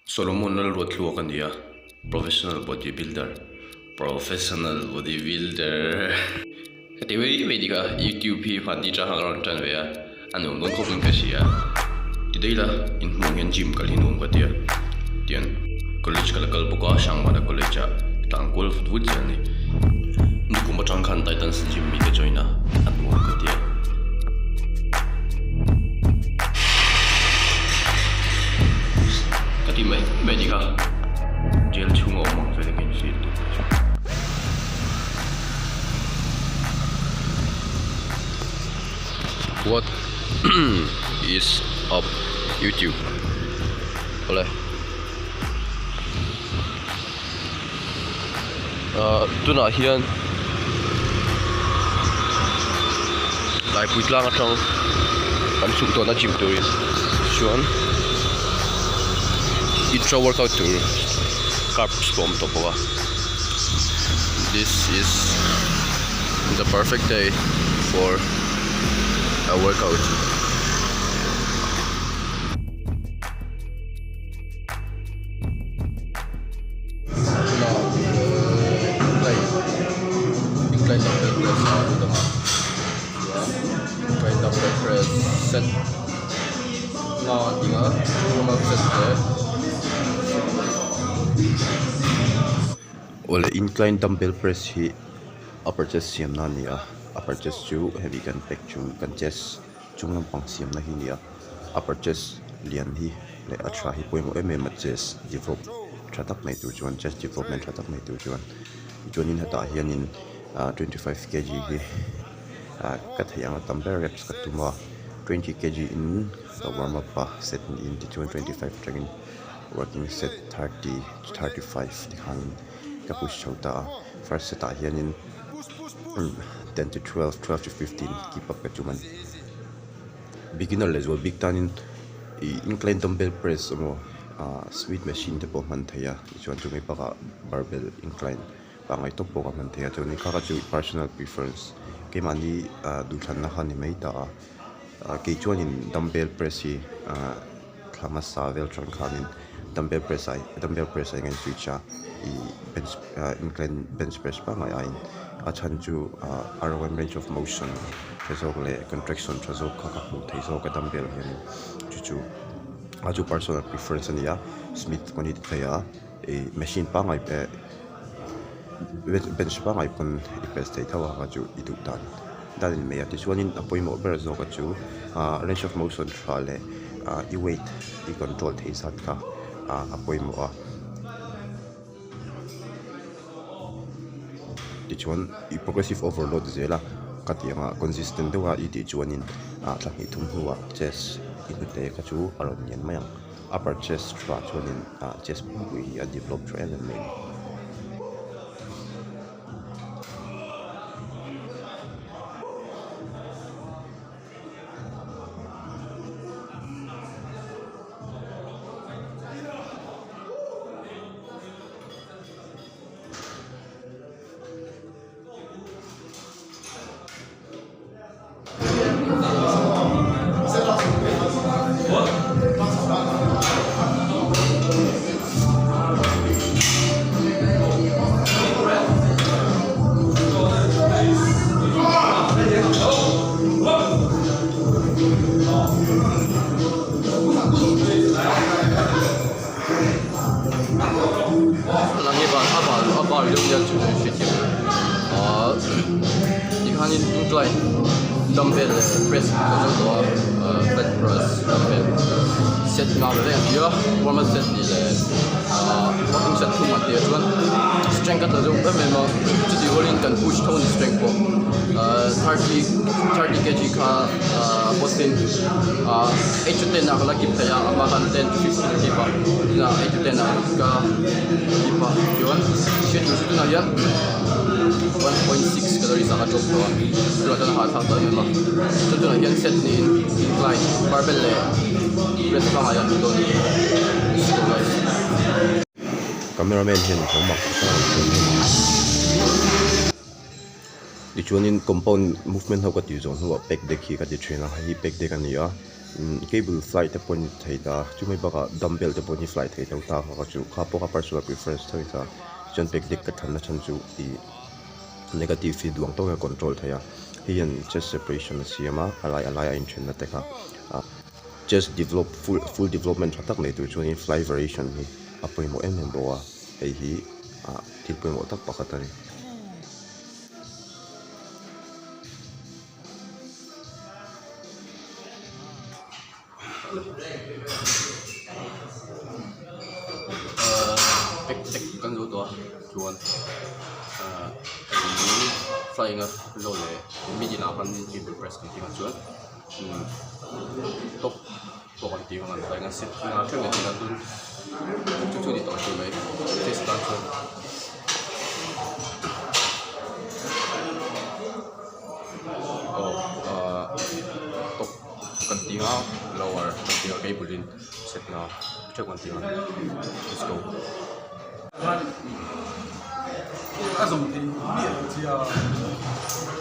Solomon Rotlu Kania, professional bodybuilder. Professional bodybuilder. Katiwi medica YouTube hi phati cha hangaron tan ve anu non ko pun kasia. Tidela in mongen gym kalinum katia. Tian college kalakal buka sangmana college tangkol football jani. Nuku macang kan Titans gym mi ke joina anu katia. Kati medica gel chungo mang fe kin field. What is up YouTube? Boleh. Tu nak hian. Lai pui lang atang kan suk to na gym turin. Chuan intro workout tour. Carbs bomb to pawa. This is the perfect day for a workout. Incline dumbbell press ito nga. Incline dumbbell press set. Nga tinga normal set there. Wala incline dumbbell press hi upper chest siam na niya. Upper chest chu heavy kan pec chung kan chest chung lang pang siam na hi niya. Upper chest lian hi le atra hi poimo ma chest develop thatak mai tu chuan chest development thatak mai tu chuan in hata hianin 25 kg hi kathayang dumbbell reps katuma 20 kg in the warm up set in the 25 training working set 30 to 35 di hangin kapush chota first set hianin 10 to 12, 12 to 15 keep up katuman beginner level big tanin incline dumbbell press mo sweet machine te po man thaya chuan chu mai paka barbell incline pangai top po ka man thaya chu ni kha chu personal preference ke mani du than na khani mai ta ke chuan in dumbbell press hi thama savel tran khanin dumbbell press ai ngai switcha bench incline bench press pa ngai ai achan chu R1 range of motion result le contraction result kha pu thei so ka dumbbell hian chu aju personal preference ania smith koni thaya machine pa ngai pe bench pa ngai pon ipes thei thawa ka chu idu dan me ati chuanin apoimo ber zo ka chu range of motion thale I weight I control thei sat ka apoimo tichuan I progressive overload zela katianga consistent dewa I tichuanin tlangi thum huwa chest inute ka chu aron yan mayang upper chest tra chuanin chest pui a develop tra element incline dumbbell press flat press dumbbell set nga le dia warm up set ni le walking set tu ma dia chuan strength ka zo ma chi di rolling kan push tone strength po 30 kg ka postin 8 to 10 na kala kip ya ama kan 10 to 15 kg pa na 8 to 10 na ka kip pa chuan set tu na yan 1.6 calories ang drop ko. Pero ito na hata yun lang. Ito na yan set ni incline barbell le. Press pa ngayon ito ni. Cameraman yan ko mak. Dichuanin compound movement ho ka ti zone ho pek dekhi ka di trainer hi pek de kaniya cable flight te pon thei da chu mai baka dumbbell te pon hi flight thei dau ta ka chu kha po ka personal preference thei ta chon pek dik ka than na chan chu i negative feed duang to ka control thaya hian chest separation siama alai in chen na te ka chest develop full development tak nei tu chu in fly variation hi apoi mo em boa hei hi til poi mo tak pakhatari tek kan zo to chuan flying a low le midi na pan ni cable press kan tinga chuan top to kan tinga ngan flying a sit na theng ni na dun chu ni to chu mai test dan chuan top kan tinga lower kan tinga cable in set na check kan tinga let's go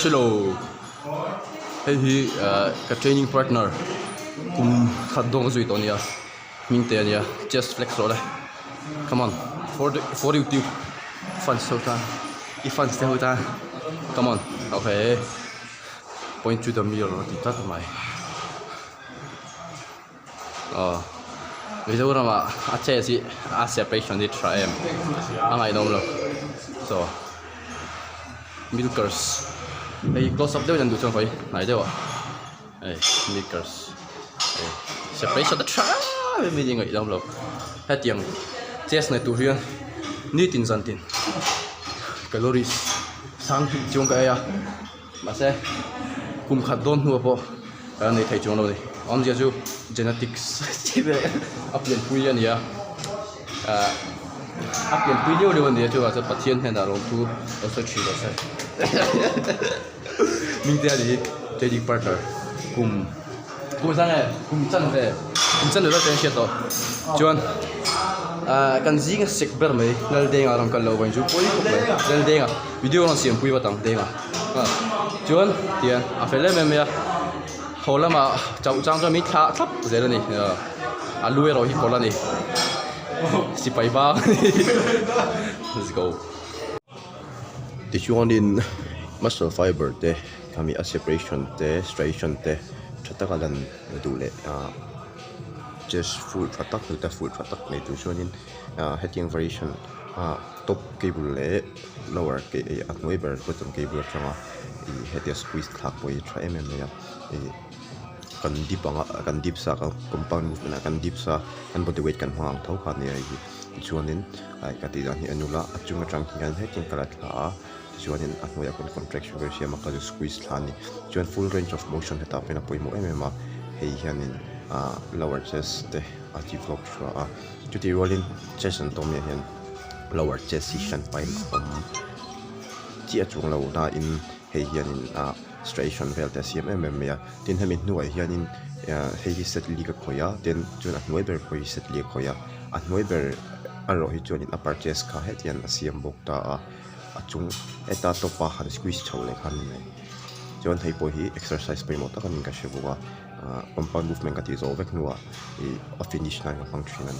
hello hey hi ka training partner kum khadong zui to nia ming te nia chest flex ro le come on for you to fun so ta if fun still ta come on okay point to the mirror ti ta mai ví dụ là à chế gì à separation đi try em anh ấy đâu rồi so milkers đây close up đâu nhận được trong vậy này đâu à đây milkers separation đi try mình gì người đâu rồi hết tiếng chest này tụi riêng ní tin dân tin calories sang chung cái à mà sẽ cùng khát đôn mua po cái này thấy chung đâu đi ông giờ chú genetics applian punya ni ya applian punya dia dia tu asa patient hen darong tu also chido sai ming dia di jadi partner kum sana kum chan lo ten shit to chuan kan zinga sek ber mai nal deng aram kan lo ban chu poi nal deng video on siam pui batang deng chuan tian afele me ya hola mà cháu trang cho mình khá thấp thế là này lui rồi hip là này si phải ba let's go the chuan in muscle fiber te kami separation te striation te chatakalan du le just full tratak ta full tratak nei tu chuan in heading variation top cable le lower weiber bottom cable changa head squeeze thak poi try ya kan dip sa compound movement kan dip sa kan body weight kan hang thau kha ni ai chuanin ai ka ti dan hi anula achunga tang kan heading kalat la chuanin anoya kon contraction ver siama ka squeeze thani chuan full range of motion heta pena poimo emema hei hianin lower chest te achieve lock shwa chuti rolling chest and tom hian lower chest session pain chi achung lo na in hei hianin striation vel te cmm ya tin hemin nuai hianin hei set liga khoya ten chun weiber khoi set li khoya weiber aro hi chuanin upper chest kha hetian asiam bok ta achung eta topa han squeeze chole khan nei chuan hei po hi exercise pe mo ta kan ka shebuwa compound movement ka ti zo vek nuwa a finish na function an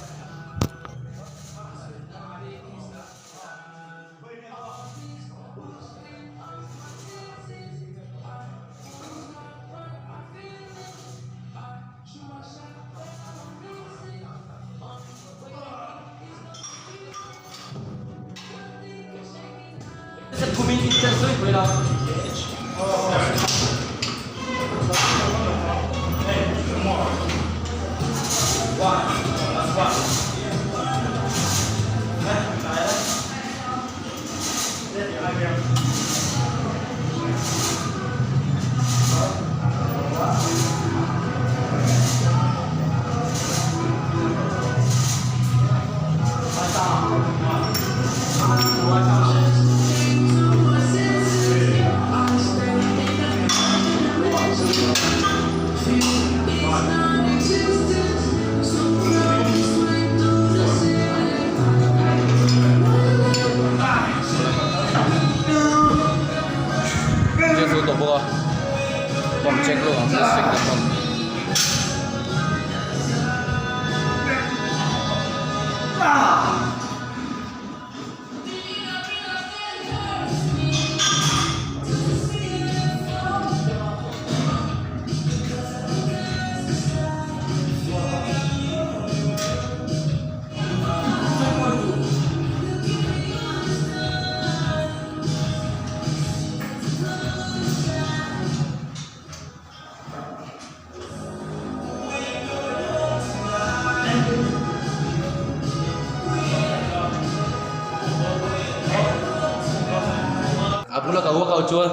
Abu là kau chuan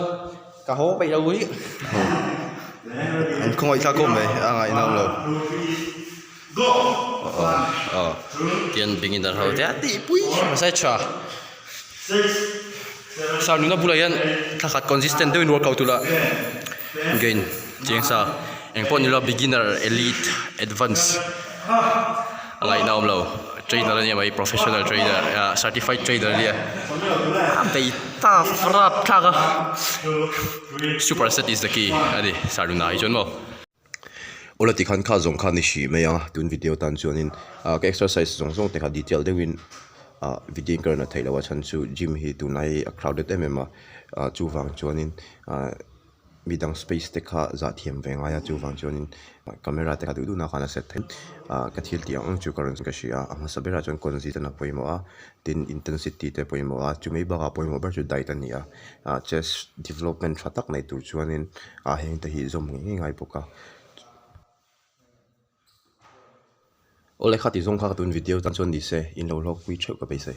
kau bay đâu ấy anh không ai sao côm vậy ai nào rồi tiền bình yên thôi thế đi bui mà sai chả sao nó bula yan thà khát consistent đôi nuôi kau tu là gain chiang sa anh pon là beginner elite advanced ngay nào lâu trainer này mấy professional trainer certified trainer này bây ta frap thà super set is the key adi sao nó nói chốn mo ola ti khan kha zong khan ni shi me ya tun video tan chuanin ka exercise zong te kha detail de win video karna thaila wa chan chu gym hi tunai crowded emma chu wang chuanin midang space te kha za thiam venga ya chu wang chuanin camera te kha du na khana set then ka thil ti ang chu karon ka shia ama sabera chon konzi ta na poimo a tin intensity te poimo a chu mei ba ka poimo ber chu dai ta ni a chest development thatak nei tu chuanin heng te hi zom ngai ngai poka ole khati zong kha tun video tan chon di se in lo lok wi cheu ka pe se